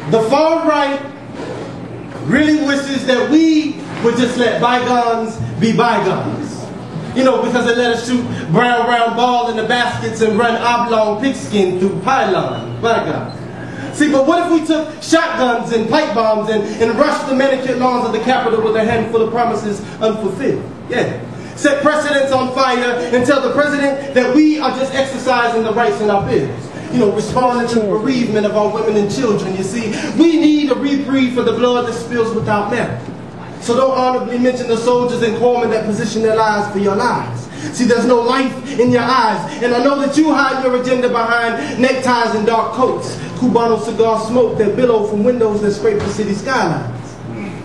The far right really wishes that we would just let bygones be bygones. You know, because they let us shoot brown round ball in the baskets and run oblong pigskin through pylon. Bygones. See, but what if we took shotguns and pipe bombs and rushed the manicured lawns of the Capitol with a handful of promises unfulfilled? Yeah. Set precedents on fire and tell the president that we are just exercising the rights in our bills. You know, responding to the bereavement of our women and children. You see, we need a reprieve for the blood that spills without merit. So don't honorably mention the soldiers and corpsmen that position their lives for your lives. See, there's no life in your eyes. And I know that you hide your agenda behind neckties and dark coats, Cubano cigar smoke that billow from windows that scrape the city skylines.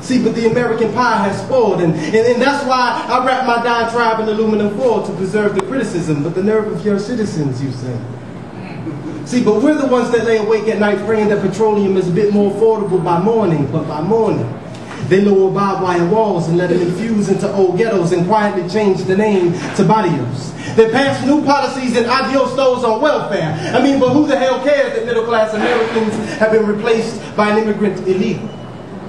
See, but the American pie has spoiled, and that's why I wrap my dying tribe in aluminum foil to preserve the criticism, but the nerve of your citizens, you say. See, but we're the ones that lay awake at night praying that petroleum is a bit more affordable by morning, but by morning they lower barbed wire walls and let them infuse into old ghettos and quietly change the name to barrios. They pass new policies and adios those on welfare. I mean, but who the hell cares that middle-class Americans have been replaced by an immigrant illegal?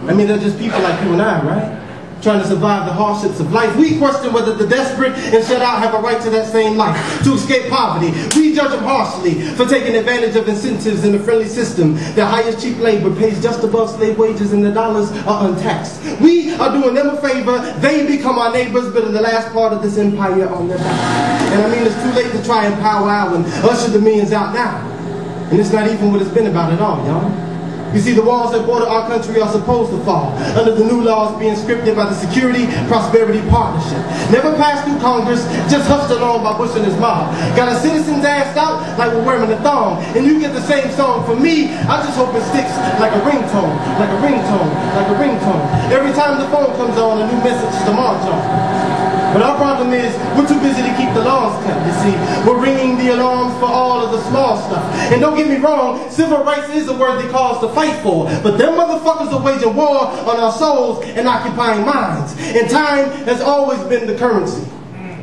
I mean, they're just people like you and I, right? Trying to survive the hardships of life. We question whether the desperate and shut out have a right to that same life, to escape poverty. We judge them harshly for taking advantage of incentives in a friendly system that hires cheap labor, pays just above slave wages, and the dollars are untaxed. We are doing them a favor. They become our neighbors, but in the last part of this empire on their back. And I mean, it's too late to try and powwow and usher the millions out now. And it's not even what it's been about at all, y'all. You see, the walls that border our country are supposed to fall under the new laws being scripted by the Security Prosperity Partnership. Never passed through Congress, just hushed along by Bush and his mob. Got a citizen's ass out like we're wearing a thong. And you get the same song from me. I just hope it sticks like a ringtone, like a ringtone, like a ringtone. Every time the phone comes on, a new message to march on. But our problem is, we're too busy to keep the laws kept, you see. We're ringing the alarms for all of the small stuff. And don't get me wrong, civil rights is a worthy cause to fight for. But them motherfuckers are waging war on our souls and occupying minds. And time has always been the currency.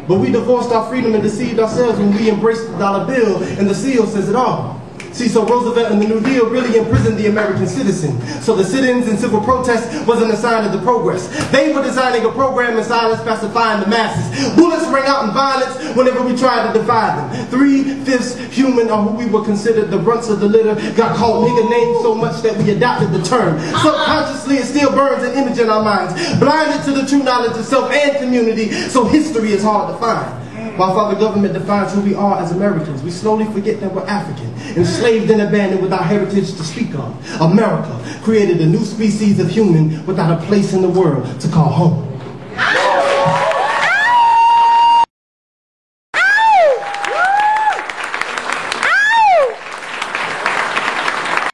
But we divorced our freedom and deceived ourselves when we embraced the dollar bill, and the seal says it all. See, so Roosevelt and the New Deal really imprisoned the American citizen. So the sit-ins and civil protests wasn't a sign of the progress. They were designing a program in silence, pacifying the masses. Bullets rang out in violence whenever we tried to divide them. 3/5 human, or who we were considered the brunts of the litter, got called nigger names so much that we adopted the term. Subconsciously, it still burns an image in our minds, blinded to the true knowledge of self and community, so history is hard to find. While Father Government defines who we are as Americans, we slowly forget that we're African, enslaved and abandoned without heritage to speak of. America created a new species of human without a place in the world to call home.